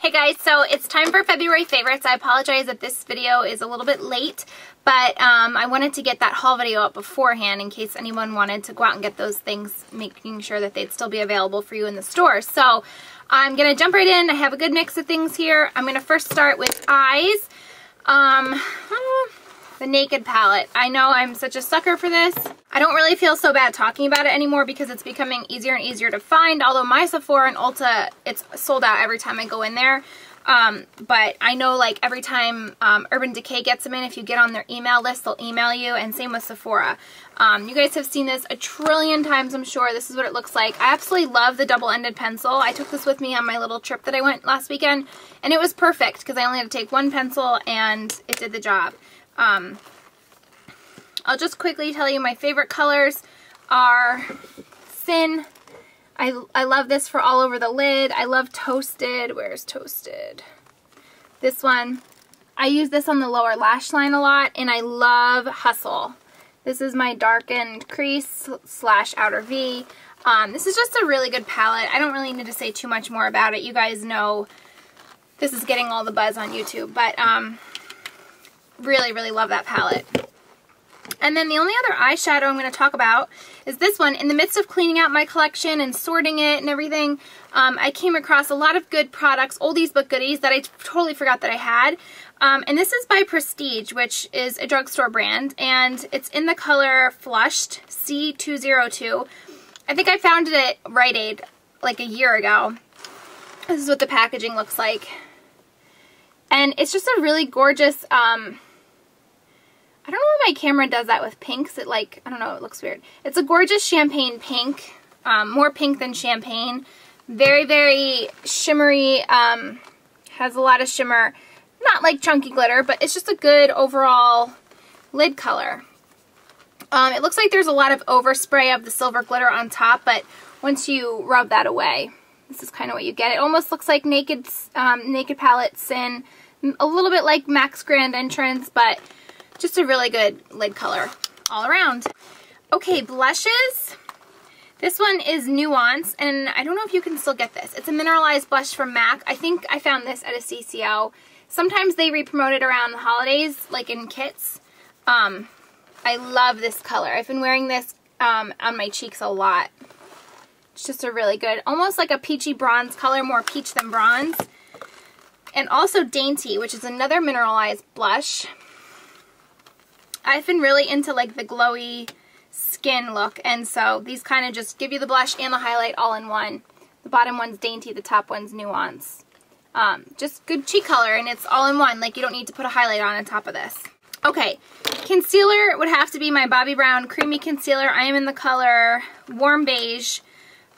Hey guys, so it's time for February favorites. I apologize that this video is a little bit late, but I wanted to get that haul video up beforehand in case anyone wanted to go out and get those things, making sure that they'd still be available for you in the store. So I'm going to jump right in. I have a good mix of things here. I'm going to first start with eyes. The Naked palette. I know I'm such a sucker for this. I don't really feel so bad talking about it anymore because it's becoming easier and easier to find, although my Sephora and Ulta, it's sold out every time I go in there. But I know like every time Urban Decay gets them in, if you get on their email list, they'll email you, and same with Sephora. You guys have seen this a trillion times, I'm sure. This is what it looks like. I absolutely love the double-ended pencil. I took this with me on my little trip that I went last weekend, and it was perfect because I only had to take one pencil and it did the job. I'll just quickly tell you my favorite colors are Sin. I love this for all over the lid. I love Toasted. Where's Toasted? This one. I use this on the lower lash line a lot, and I love Hustle. This is my darkened crease / outer V. This is just a really good palette. I don't really need to say too much more about it. You guys know this is getting all the buzz on YouTube, but really, really love that palette. And then the only other eyeshadow I'm going to talk about is this one. In the midst of cleaning out my collection and sorting it and everything, I came across a lot of good products, oldies but goodies, that I totally forgot that I had. And this is by Prestige, which is a drugstore brand, and it's in the color Flushed C202. I think I found it at Rite Aid like a year ago. This is what the packaging looks like. And it's just a really gorgeous, I don't know why my camera does that with pinks. It like, I don't know, it looks weird. It's a gorgeous champagne pink, more pink than champagne. Very, very shimmery, has a lot of shimmer. Not like chunky glitter, but it's just a good overall lid color. It looks like there's a lot of overspray of the silver glitter on top, but once you rub that away, this is kind of what you get. It almost looks like Naked palette Sin, a little bit like MAC's Grand Entrance, but just a really good lid color all around. Okay, blushes. This one is Nuance, and I don't know if you can still get this. It's a mineralized blush from MAC. I think I found this at a CCO. Sometimes they re-promote it around the holidays, like in kits. I love this color. I've been wearing this on my cheeks a lot. It's just a really good, almost like a peachy bronze color, more peach than bronze. And also Dainty, which is another mineralized blush. I've been really into like the glowy skin look, and so these kind of just give you the blush and the highlight all in one. The bottom one's Dainty, the top one's Nuance. Just good cheek color, and it's all in one. Like, you don't need to put a highlight on top of this. Okay, concealer would have to be my Bobbi Brown Creamy Concealer. I am in the color Warm Beige.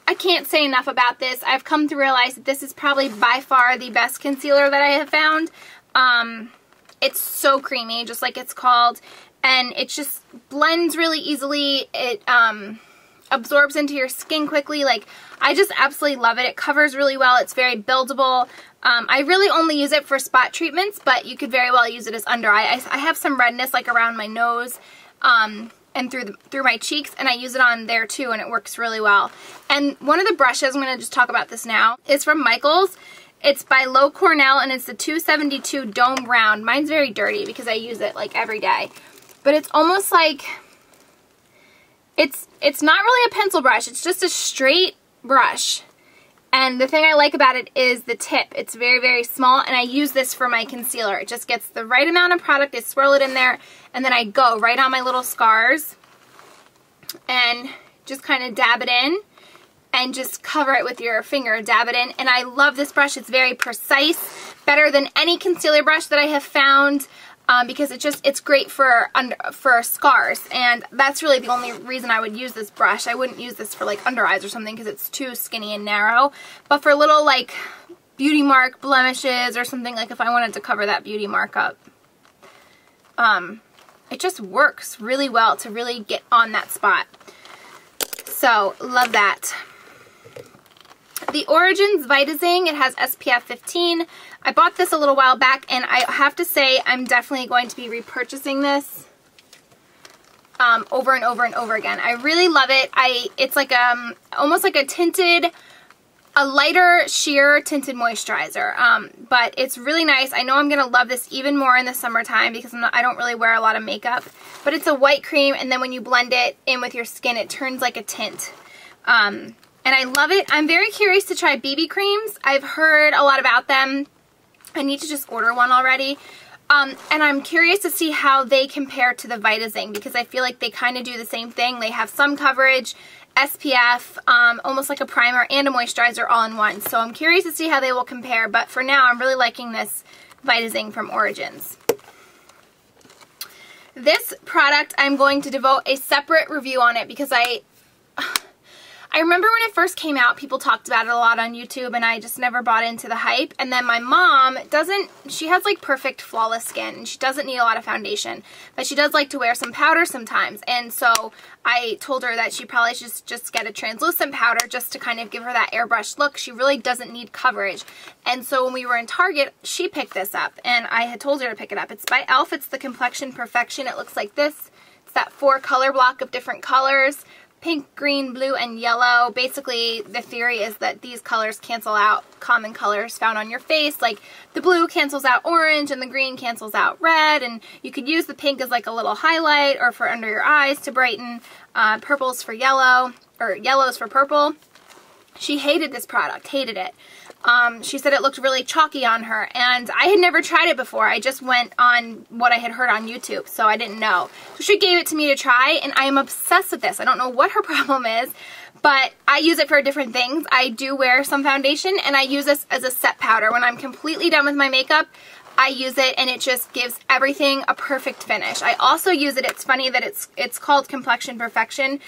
I can't say enough about this. I've come to realize that this is probably by far the best concealer that I have found. It's so creamy, just like it's called. And it just blends really easily. It absorbs into your skin quickly. Like, I just absolutely love it. It covers really well. It's very buildable. I really only use it for spot treatments, but you could very well use it as under eye. I have some redness like around my nose and through my cheeks, and I use it on there too, and it works really well. And one of the brushes, I'm going to just talk about this now, is from Michaels. It's by Low Cornell, and it's the 272 Dome Round. Mine's very dirty because I use it like every day. But it's almost like, it's not really a pencil brush, it's just a straight brush. And the thing I like about it is the tip. It's very, very small, and I use this for my concealer. It just gets the right amount of product, I swirl it in there, and then I go right on my little scars and just kind of dab it in and just cover it with your finger, dab it in. And I love this brush. It's very precise, better than any concealer brush that I have found. Because it's great for scars, and that's really the only reason I would use this brush. I wouldn't use this for like under eyes or something because it's too skinny and narrow, but for little like beauty mark blemishes or something, like if I wanted to cover that beauty mark up, it just works really well to really get on that spot. So love that. The Origins Vitazing, it has SPF 15. I bought this a little while back, and I have to say I'm definitely going to be repurchasing this over and over and over again. I really love it. It's like almost like a tinted a lighter sheer tinted moisturizer, but it's really nice. I know I'm going to love this even more in the summertime because I don't really wear a lot of makeup, but it's a white cream, and then when you blend it in with your skin, it turns like a tint. And I love it. I'm very curious to try BB creams. I've heard a lot about them. I need to just order one already. And I'm curious to see how they compare to the Vitazing because I feel like they kind of do the same thing. They have some coverage, SPF, almost like a primer and a moisturizer all in one. So I'm curious to see how they will compare, but for now I'm really liking this Vitazing from Origins. This product, I'm going to devote a separate review on it because I remember when it first came out, people talked about it a lot on YouTube, and I just never bought into the hype. And then my mom she has like perfect flawless skin, and she doesn't need a lot of foundation, but she does like to wear some powder sometimes. And so I told her that she probably should just get a translucent powder just to kind of give her that airbrushed look. She really doesn't need coverage. And so when we were in Target, she picked this up, and I had told her to pick it up. It's by e.l.f. It's the Complexion Perfection. It looks like this. It's that 4 color block of different colors. Pink, green, blue, and yellow. Basically, the theory is that these colors cancel out common colors found on your face. Like the blue cancels out orange and the green cancels out red. And you could use the pink as like a little highlight or for under your eyes to brighten. Purple's for yellow, or yellow's for purple. She hated this product, hated it. She said it looked really chalky on her, and I had never tried it before. I just went on what I had heard on YouTube, so I didn't know. So she gave it to me to try, and I am obsessed with this. I don't know what her problem is, but I use it for different things. I do wear some foundation, and I use this as a set powder. When I'm completely done with my makeup, I use it, and it just gives everything a perfect finish. I also use it, it's funny that it's called Complexion Perfection.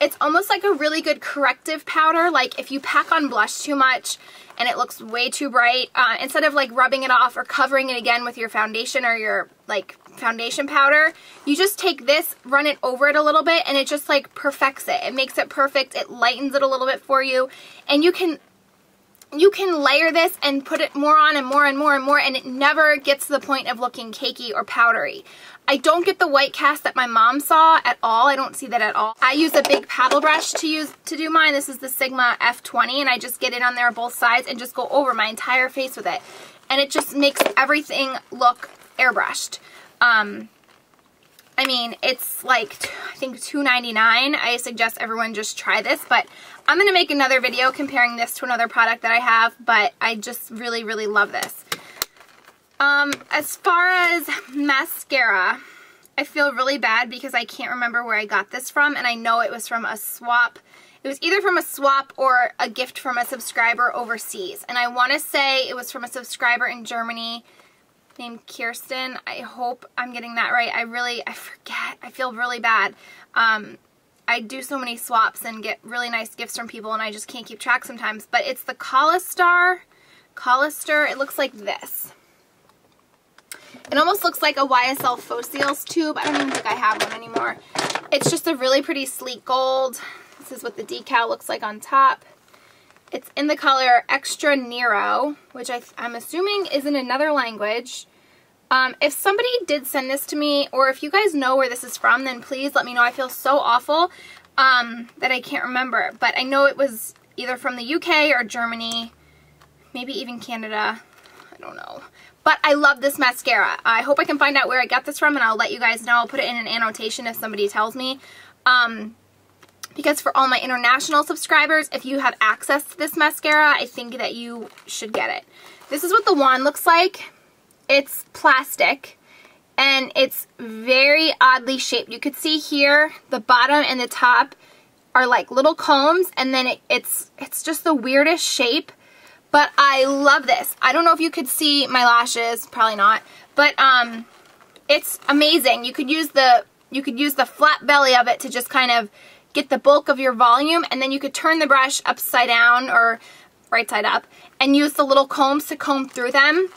It's almost like a really good corrective powder. Like if you pack on blush too much and it looks way too bright, instead of like rubbing it off or covering it again with your foundation or your like foundation powder, you just take this, run it over it a little bit, and it just like perfects it. It makes it perfect. It lightens it a little bit for you, and you can layer this and put it more on and more and more and more, and it never gets to the point of looking cakey or powdery. I don't get the white cast that my mom saw at all. I don't see that at all. I use a big paddle brush to do mine. This is the Sigma F20, and I just get it on there both sides and just go over my entire face with it. And it just makes everything look airbrushed. I mean, it's like, I think $2.99. I suggest everyone just try this, but I'm going to make another video comparing this to another product that I have, but I just really, really love this. As far as mascara, I feel really bad because I can't remember where I got this from, and I know it was from a swap. It was either from a swap or a gift from a subscriber overseas, and I want to say it was from a subscriber in Germany named Kirsten. I hope I'm getting that right. I forget. I feel really bad. I do so many swaps and get really nice gifts from people, and I just can't keep track sometimes, but it's the Colister. It looks like this. It almost looks like a YSL Fossils tube. I don't even think I have one anymore. It's just a really pretty sleek gold. This is what the decal looks like on top. It's in the color Extra Nero, which I'm assuming is in another language. If somebody did send this to me, or if you guys know where this is from, then please let me know. I feel so awful that I can't remember. But I know it was either from the UK or Germany, maybe even Canada. I don't know. But I love this mascara. I hope I can find out where I got this from, and I'll let you guys know. I'll put it in an annotation if somebody tells me. Because for all my international subscribers, if you have access to this mascara, I think that you should get it. This is what the wand looks like. It's plastic, and it's very oddly shaped. You could see here, the bottom and the top are like little combs, and then it's just the weirdest shape. But I love this. I don't know if you could see my lashes, probably not, but it's amazing. You could use the flat belly of it to just kind of get the bulk of your volume, and then you could turn the brush upside down or right side up and use the little combs to comb through them.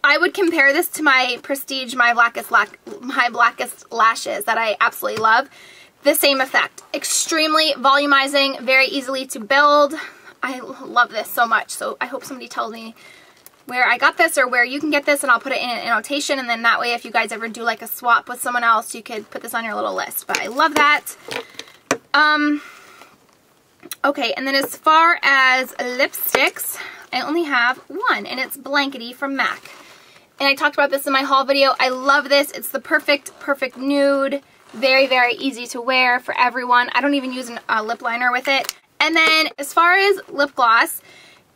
I would compare this to my Prestige My Blackest Lashes that I absolutely love. The same effect. Extremely volumizing, very easily to build. I love this so much, so I hope somebody tells me where I got this or where you can get this, and I'll put it in an annotation, and then that way if you guys ever do like a swap with someone else, you could put this on your little list. But I love that. Okay, and then as far as lipsticks, I only have one, and it's Blankety from MAC. And I talked about this in my haul video. I love this. It's the perfect nude. Very, very easy to wear for everyone. I don't even use a lip liner with it. And then as far as lip gloss,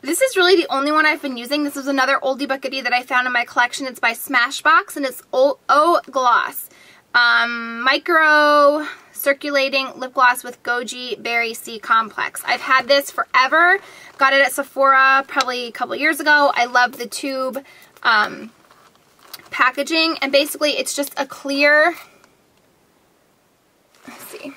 this is really the only one I've been using. This is another oldie but goodie that I found in my collection. It's by Smashbox, and it's O Gloss. Micro circulating lip gloss with Goji Berry C Complex. I've had this forever. Got it at Sephora probably a couple years ago. I love the tube packaging, and basically it's just a clear, let's see,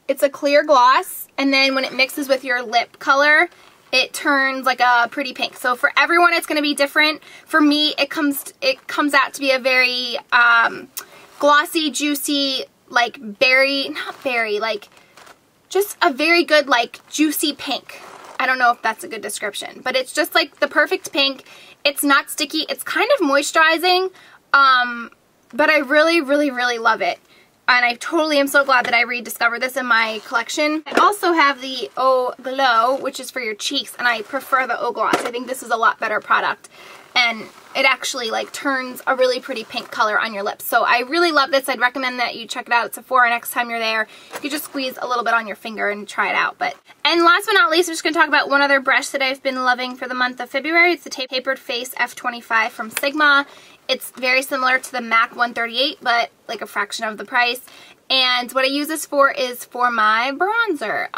it's a clear gloss, and then when it mixes with your lip color, it turns like a pretty pink. So for everyone it's going to be different. For me, it comes out to be a very glossy, juicy, like berry, not berry, like just a very good like juicy pink. I don't know if that's a good description, but it's just like the perfect pink. It's not sticky. It's kind of moisturizing, but I really, really, really love it. And I totally am so glad that I rediscovered this in my collection. I also have the O Glow, which is for your cheeks, and I prefer the O Gloss. I think this is a lot better product, and it actually like turns a really pretty pink color on your lips. So I really love this. I'd recommend that you check it out at Sephora next time you're there. You just squeeze a little bit on your finger and try it out. And last but not least, I'm just going to talk about one other brush that I've been loving for the month of February. It's the Tapered Face F25 from Sigma. It's very similar to the MAC 138, but like a fraction of the price. And what I use this for is for my bronzer.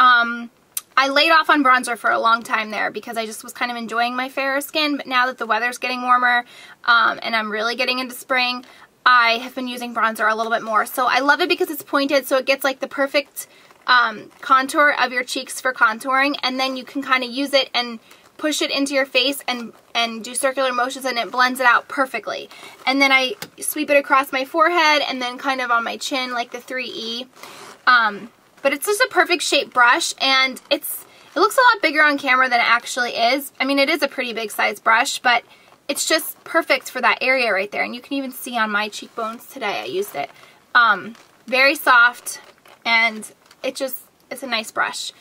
I laid off on bronzer for a long time there because I just was kind of enjoying my fairer skin, but now that the weather's getting warmer and I'm really getting into spring, I have been using bronzer a little bit more. So I love it because it's pointed, so it gets like the perfect contour of your cheeks for contouring, and then you can kind of use it and push it into your face and do circular motions, and it blends it out perfectly. And then I sweep it across my forehead and then kind of on my chin like the 3E. But it's just a perfect shaped brush, and it looks a lot bigger on camera than it actually is. I mean, it is a pretty big size brush, but it's just perfect for that area right there. And you can even see on my cheekbones today I used it. Very soft, and it's a nice brush.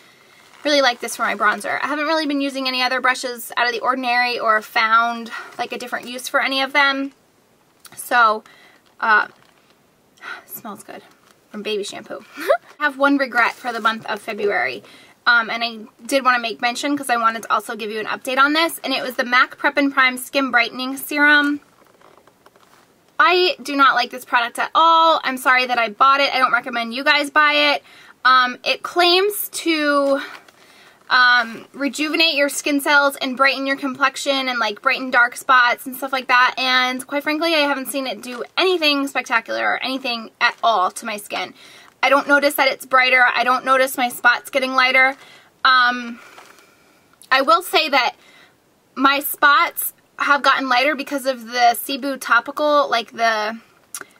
Really like this for my bronzer. I haven't really been using any other brushes out of the ordinary or found like a different use for any of them. So, it smells good. From baby shampoo. I have one regret for the month of February, and I did want to make mention because I wanted to also give you an update on this, and it was the MAC Prep and Prime Skin Brightening Serum. I do not like this product at all. I'm sorry that I bought it. I don't recommend you guys buy it. It claims to rejuvenate your skin cells and brighten your complexion and like brighten dark spots and stuff like that, and quite frankly I haven't seen it do anything spectacular or anything at all to my skin. I don't notice that it's brighter. I don't notice my spots getting lighter. I will say that my spots have gotten lighter because of the Cebu topical, like the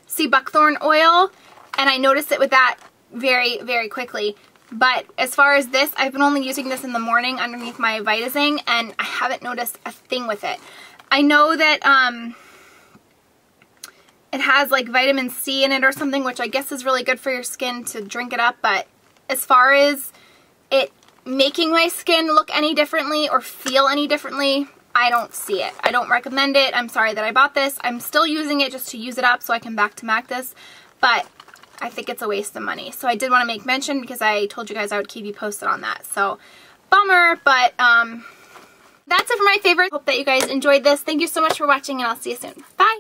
sea buckthorn oil, and I noticed it with that very, very quickly. But as far as this, I've been only using this in the morning underneath my Vitazing, and I haven't noticed a thing with it. I know that it has like vitamin C in it or something, which I guess is really good for your skin to drink it up, but as far as it making my skin look any differently or feel any differently, I don't see it. I don't recommend it. I'm sorry that I bought this. I'm still using it just to use it up so I can back to MAC this, but I think it's a waste of money. So I did want to make mention because I told you guys I would keep you posted on that. So, bummer, but that's it for my favorite. Hope that you guys enjoyed this. Thank you so much for watching, and I'll see you soon. Bye!